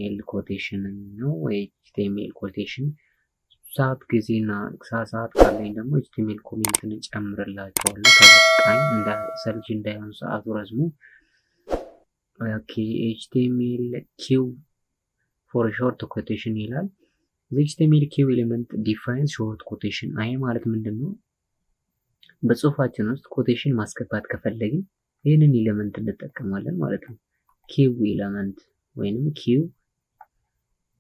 HTML quotation ነው HTML quotation ሰዓት ጊዜና ሰዓት ካለኝ ደግሞ HTML ኮሜንትን ጨምርላችኋለሁ ከበቃኝ እንዳሰልች እንዳይሆን ሰዓቱ ረዝሞ HTML q for short quotation ይላል HTML q element defines short quotation አይ ማለት ምንድነው በጽሁፋችን ውስጥ quotation ማስገባት ከፈለግን ይሄንን ኤሌመንት እንጠቀማለን ማለት ነው q ኤሌመንት ወይንም q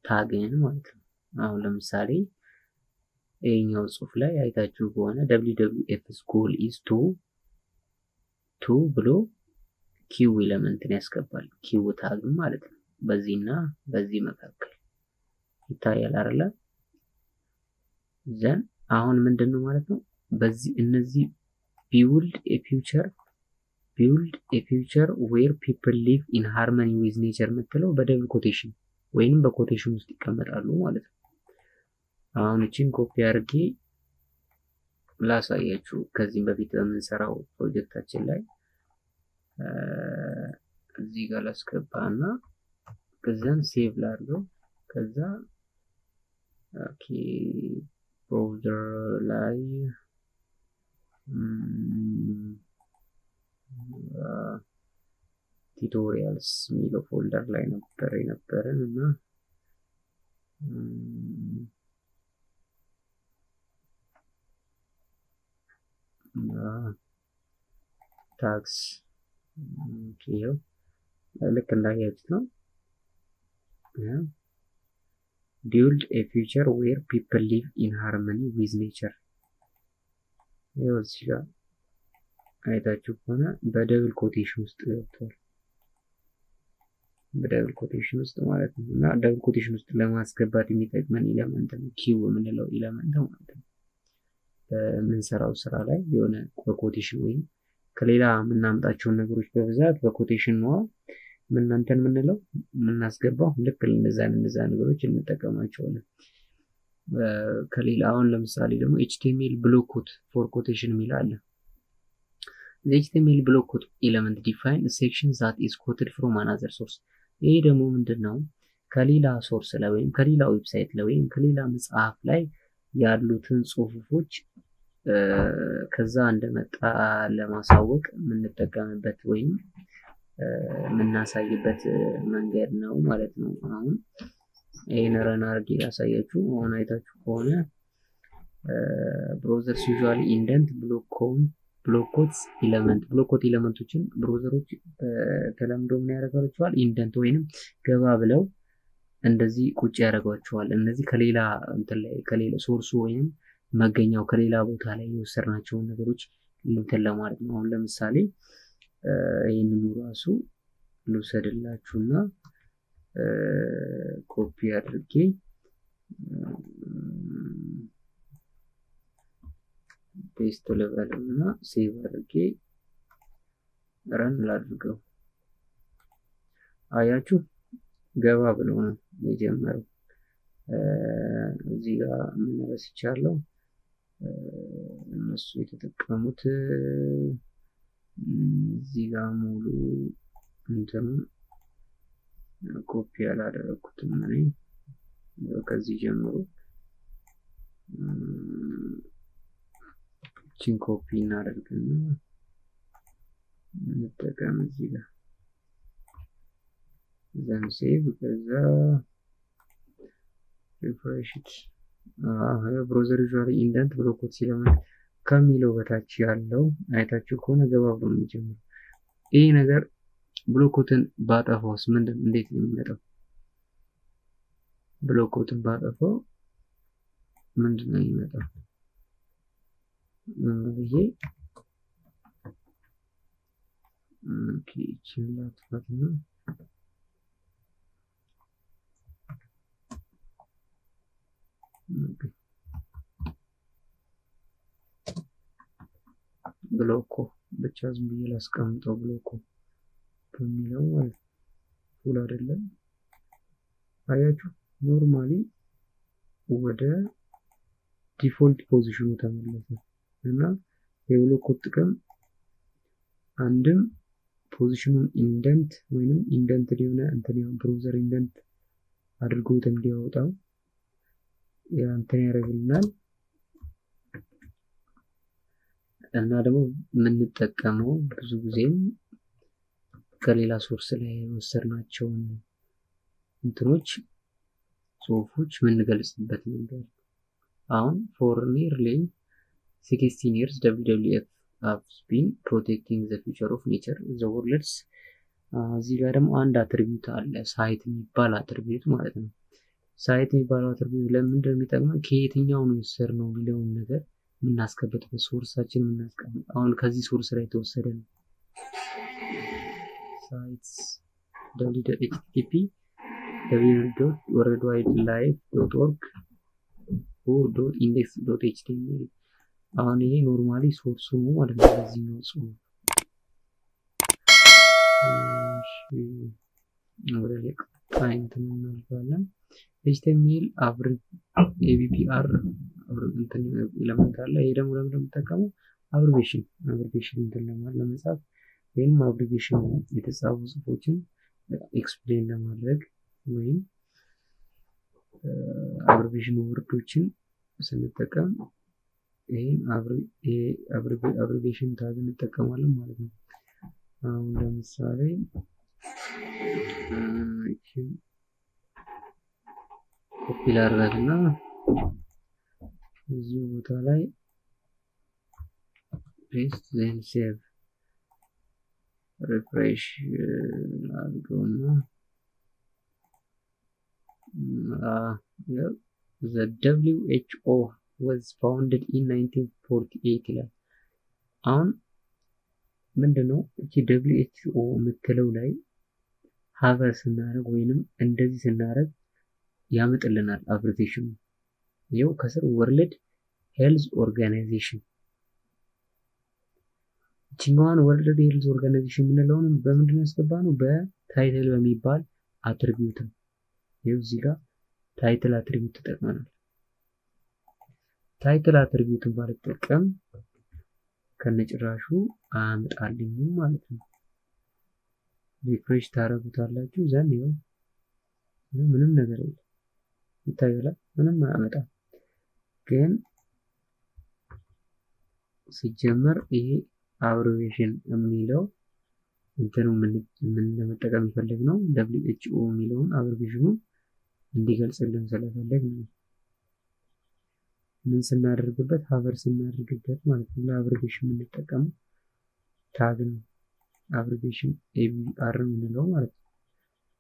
ታግን ማለት ነው አሁን ለምሳሌ ይሄኛው ጽሁፍ ላይ አይታችሁ ከሆነ wwf's goal is to ብሎ q ኤሌመንትን ያስገባል q ታግ ማለት ነው በዚህና በዚህ መካከል ይታያል አይደል ዘን አሁን ምንድነው ማለት ነው በዚህ እነዚህ build a future where people live in harmony with nature ምትለው በደብል ኮቴሽን ወይንም በኮቴሽን ውስጥ ይቀመጣሉ ማለት ነው አሁን እቺን ኮፒ አድርጌ ላሳያችሁ ከዚህም በፊት በምንሰራው ፕሮጀክታችን ላይ እዚህ ጋር ላስገባና ከዛን ሴቭ ላድርገው ከዛ ብራውዘር ላይ ቲቶሪያልስ የሚለው ፎልደር ላይ ነበረን እና ታግስ ይሄው ልክ እንዳያችሁት ነው build a future where people live in harmony with nature ይሄው እዚህ ጋር አይታችሁ ከሆነ በደብል ኮቴሽን ውስጥ ገብቷል በደብል ኮቴሽን ውስጥ ማለት ነው እና ደብል ኮቴሽን ውስጥ ለማስገባት የሚጠቅመን ኤሌመንት ነው q የምንለው ኤሌመንት ማለት ነው በምንሰራው ስራ ላይ የሆነ በኮቴሽን ወይም ከሌላ ምናምጣቸው ነገሮች በብዛት በኮቴሽን ነው ምንንተን ምንለው ምናስገባው ልክ ለነዛ ነገሮች እንጠቀማቸዋለን ከሌላ አሁን ለምሳሌ ደግሞ HTML block quote for quotation ሚላል the HTML block quote element define a section that is quoted from another source ይሄ ደግሞ ምንድነው ከሌላ ሶርስ ላይ ወይም ከሌላ ዌብሳይት ላይ ወይም ከሌላ መጽሐፍ ላይ ያሉትን ጽሁፎች ከዛ እንደመጣ ለማሳወቅ የምንጠቀምበት ወይም የምናሳይበት መንገድ ነው ማለት ነው አሁን ይሄን ረን አድርጌ ያሳያችሁ አሁን አይታችሁ ከሆነ ብራውዘርስ usually indent block quotes ኤሌመንቶችን ብራውዘሮች ተለምዶ ምን ያደርጋቸዋል ኢንደንት ወይንም ገባ ብለው እንደዚህ ቁጭ ያደርጋቸዋል እነዚህ ከሌላ እንትን ላይ ከሌላ ሶርሱ ወይንም መገኛው ከሌላ ቦታ ላይ የወሰድናቸው ነገሮች እንትን ለማለት ነው አሁን ለምሳሌ ይሄንን ራሱ ልውሰድላችሁና ኮፒ አድርጌ ፔስት ልበልና ሴቭ አድርጌ ረን ላድርገው አያችሁ ገባ ብሎ ነው የጀመረው እዚህ ጋር ምን ረስቻለሁ እነሱ የተጠቀሙት እዚህ ጋር ሙሉ እንትኑ ኮፒ አላደረኩትም እኔ ከዚህ ጀምሮ ቺን ኮፒ እናደርግና እንጠቀም እዚህ ጋር ዘን ሴቭ ከዛ ሪፍሬሽ ኢት ብራውዘር usually indent block quotes element ከሚለው በታች ያለው አይታችሁ ከሆነ ገባ ብሎ ነው የሚጀምረው ይሄ ነገር ብሎኮትን ባጠፋውስ ምንድነው እንዴት ነው የሚመጣው ብሎኮትን ባጠፋው ምንድነው የሚመጣው ይሄ ችላት ፈትና ብሎኮ ብቻ ዝም ብዬ ላስቀምጠው ብሎኮ በሚለው ማለት ሁሉ አይደለም አያችሁ ኖርማሊ ወደ ዲፎልት ፖዚሽኑ ተመለሰ እና የብሎኮ ጥቅም አንድም ፖዚሽኑን ኢንደንት ወይንም ኢንደንት ሊሆነ እንትን ብራውዘር ኢንደንት አድርጎት እንዲያወጣው እንትን ያደርግልናል። እና ደግሞ የምንጠቀመው ብዙ ጊዜም ከሌላ ሶርስ ላይ የወሰድናቸውን እንትኖች ጽሁፎች የምንገልጽበት መንገድ። አሁን for nearly 16 years WWF has been protecting the future of nature the world's እዚህ ጋር ደግሞ አንድ አትሪቢዩት አለ፣ ሳይት የሚባል አትሪቢዩት ማለት ነው። ሳይት የሚባለው አትሪቢዩት ለምንድን ነው የሚጠቅመው? ከየትኛው ነው የወሰድነው የሚለውን ነገር የምናስቀምጥበት ሶርሳችን የምናስቀምጥ። አሁን ከዚህ ሶርስ ላይ የተወሰደ ነው። ሳይትስ www.http www.wildlife.org/index.html አሁን ይሄ ኖርማሊ ሶርሱ ነው ማለት ነው። ለዚህኛው ጽሁፍ ወደ ቀጣይ እንትን እናልፋለን። HTML ABPR እንትን ኤሌመንት አለ። ይሄ ደግሞ ለምን እንደምጠቀመው አብሪቬሽን እንትን ለመጻፍ ወይም አብሪቬሽን የተጻፉ ጽሁፎችን ኤክስፕሌን ለማድረግ ወይም አብሪቬሽን ወርዶችን ስንጠቀም ይሄን አብሪቬሽን ታግ እንጠቀማለን ማለት ነው። አሁን ለምሳሌ ኮፒ ላድርጋትና እዚህ ቦታ ላይ ፔስት ዜን ሴቭ ሪፍሬሽ አድርገውና the WHO was founded in 1948 ይላል። አሁን ምንድነው እቺ WHO የምትለው ላይ ሀቨር ስናደርግ ወይንም እንደዚህ ስናደርግ ያመጥልናል አብሪቬሽኑ። ይኸው ከስር ወርልድ ሄልዝ ኦርጋናይዜሽን። እቺኛዋን ወርልድ ሄልዝ ኦርጋናይዜሽን የምንለውን በምንድን ነው ያስገባነው? በታይትል በሚባል አትሪቢዩት ነው። ይኸው እዚህ ጋር ታይትል አትሪቢዩት ተጠቅመናል። ታይትል አትሪቢዩትን ባልጠቀም ከነጭራሹ አያመጣልኝም ማለት ነው። ሪፍሬሽ ታደርጉታላችሁ ዘንድ ይኸው ምንም ነገር የለም ይታያል፣ ምንም አያመጣም። ግን ሲጀመር ይሄ አብሪቬሽን የሚለው እንትኑ ምን ለመጠቀም ይፈልግ ነው WHO የሚለውን አብሪቬሽኑን እንዲገልጽልን ስለፈለግ ነው። ምን ስናደርግበት ሀቨር ስናደርግበት ማለት ነው። ለአብሪቬሽን የምንጠቀመው ታግ ነው። አብሪቬሽን ABR የምንለው ማለት ነው።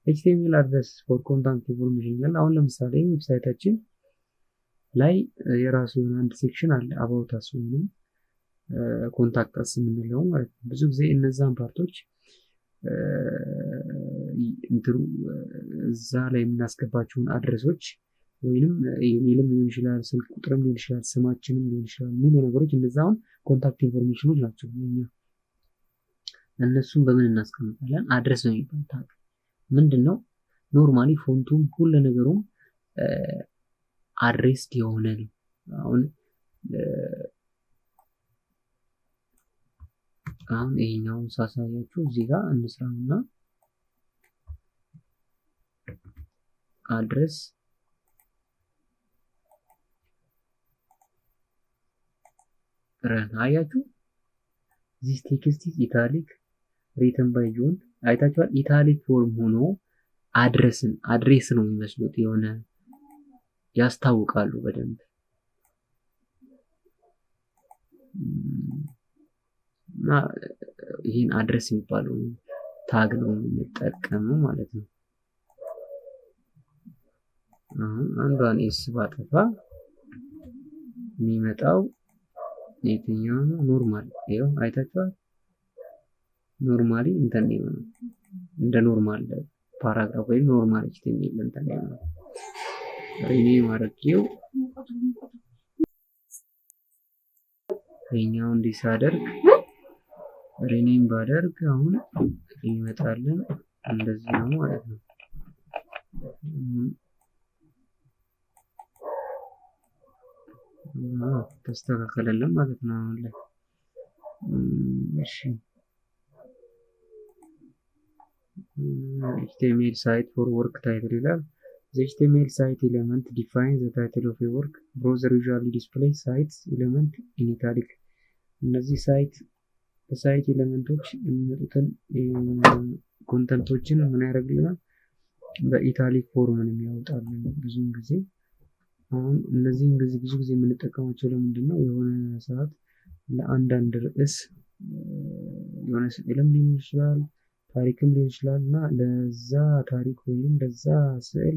HTML አድረስ ፎር ኮንታክት ኢንፎርሜሽን ይላል። አሁን ለምሳሌ ዌብሳይታችን ላይ የራሱ የሆነ አንድ ሴክሽን አለ አባውት አስ ወይንም ኮንታክት አስ የምንለው ማለት ነው። ብዙ ጊዜ እነዛን ፓርቶች እንትሩ እዛ ላይ የምናስገባቸውን አድረሶች ወይንም ኢሜልም ሊሆን ይችላል፣ ስልክ ቁጥርም ሊሆን ይችላል፣ ስማችንም ሊሆን ይችላል፣ ሙሉ ነገሮች እነዛውን ኮንታክት ኢንፎርሜሽኖች ናቸው። እነሱን በምን እናስቀምጣለን? አድረስ ነው የሚባል ታግ ምንድነው? ኖርማሊ ፎንቱም ሁሉ ነገሩም አድሬስድ የሆነ ነው። አሁን ይሄኛውን ሳሳያችሁ እዚህ ጋር እንስራውና አድረስ ረን አያችሁ። ዚስ ቴክስት ኢዝ ኢታሊክ ሪተን ባይ ጆን አይታችኋል። ኢታሊክ ፎርም ሆኖ አድሬስ ነው የሚመስሉት፣ የሆነ ያስታውቃሉ በደንብ እና ይህን አድረስ የሚባለው ታግ ነው የምንጠቀመው ማለት ነው። አሁን አንዷን ኤስ ባጠፋ የሚመጣው የትኛው ነው? ኖርማል። ይኸው አይታችኋል። ኖርማሊ እንትን ነው እንደ ኖርማል ፓራግራፍ ወይም ኖርማል HTML እንትን ነው። ሪኔም አድርጌው ይሄኛው እንዲህ ሳደርግ ሪኔም ባደርግ አሁን ይመጣልን እንደዚህ ነው ማለት ነው። ተስተካከለልን ማለት ነው አሁን ላይ። እሺ HTML ሳይት ፎር ወርክ ታይትል ይላል። The HTML site element defines the title of a work. Browser usually displays sites element in italic. እነዚህ በሳይት ኤሌመንቶች የሚመጡትን ኮንተንቶችን ምን ያደርግልናል? በኢታሊክ ፎርም ነው የሚያወጣልን ብዙውን ጊዜ። አሁን እነዚህን ብዙ ጊዜ የምንጠቀማቸው ለምንድን ነው? የሆነ ሰዓት ለአንዳንድ ርዕስ የሆነ ስዕልም ሊሆን ይችላል፣ ታሪክም ሊሆን ይችላል እና ለዛ ታሪክ ወይም ለዛ ስዕል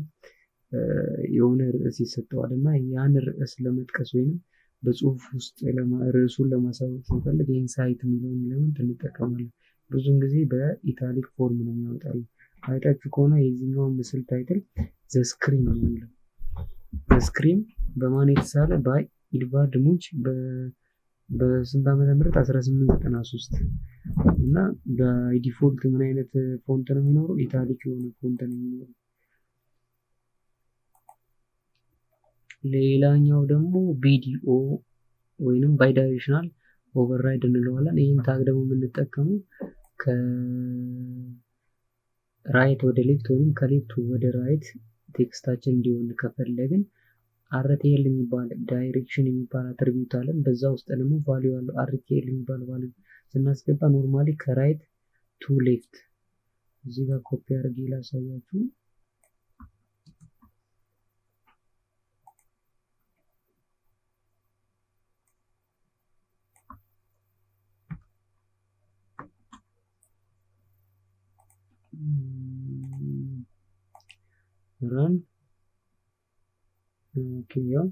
የሆነ ርዕስ ይሰጠዋል እና ያን ርዕስ ለመጥቀስ ወይም በጽሁፍ ውስጥ ርዕሱን ለማሳወቅ ስንፈልግ ይህን ሳይት የሚለውን ኤሌመንት እንጠቀማለን። ብዙውን ጊዜ በኢታሊክ ፎርም ነው የሚያወጣልን። አይታችሁ ከሆነ የዚህኛውን ምስል ታይትል ዘስክሪን ነው የሚለው። ዘስክሪን በማን የተሳለ? ባይ ኢድቫርድ ሙንች በስንት ዓመተ ምህረት? 1893 እና በዲፎልት ምን አይነት ፎንት ነው የሚኖረው? ኢታሊክ የሆነ ፎንት ነው የሚኖረው። ሌላኛው ደግሞ ቪዲዮ ወይንም ባይ ዳይሬክሽናል ኦቨርራይድ እንለዋለን። ይህን ታግ ደግሞ የምንጠቀመው ከራይት ወደ ሌፍት ወይም ከሌፍት ወደ ራይት ቴክስታችን እንዲሆን ከፈለግን አርቲኤል የሚባል ዳይሬክሽን የሚባል አትሪቢዩት አለን። በዛ ውስጥ ደግሞ ቫልዩ አለው። አርቲኤል የሚባል ቫልዩ ስናስገባ ኖርማሊ ከራይት ቱ ሌፍት እዚህ ጋር ኮፒ አድርጌ ላሳያችሁ። run ያው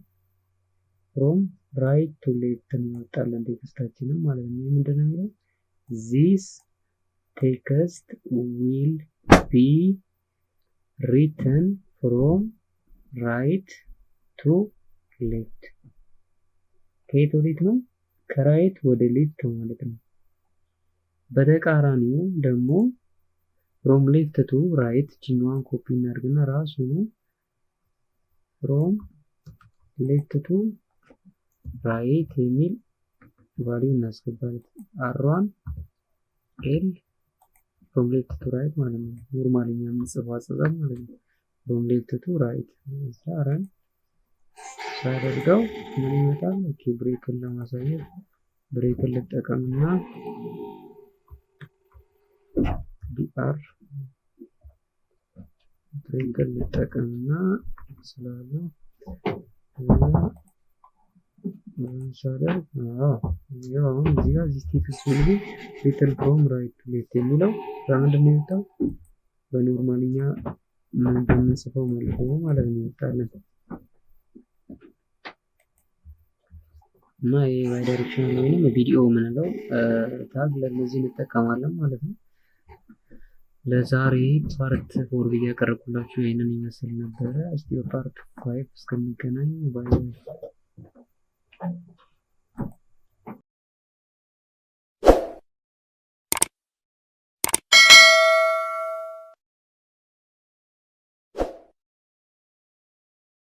from right to left እንወጣለን ቴክስታችንን ማለት ነው። ምንድን ነው የሚለው? this text will be written from right to left። ከየት ወዴት ነው? ከራይት ወደ ሌፍት ማለት ነው። በተቃራኒው ደግሞ from left to right ጂኛዋን ኮፒ እናድርግና ራሱ ነው from left to right የሚል ቫልዩ እናስገባለን። አሯን ኤል from left to right ማለት ነው። ኖርማሊ የምንጽፈው አጻጻፍ ማለት ነው። from left to right ራን ሳደርገው ምን ይመጣል? ኦኬ ብሬክን ለማሳየት ብሬክን ልጠቀምና ቢአር ብሬክን ልጠቀምና ስላለው ለምሳሌ ያው አሁን እዚህ ጋር this text will be written from right to left የሚለው በምንድን ነው የወጣው? በኖርማልኛ ምን በምንጽፈው መልኩ ማለት ነው የወጣልን። እና ይሄ ባይ ዳይሬክሽን ወይንም ቪዲዮ የምንለው ታግ ለነዚህ እንጠቀማለን ማለት ነው። ለዛሬ ፓርት 4 ብዬ ያቀረብኩላችሁ ይሄንን ይመስል ነበረ። እስቲ በፓርት 5 እስከምንገናኝ ባይ።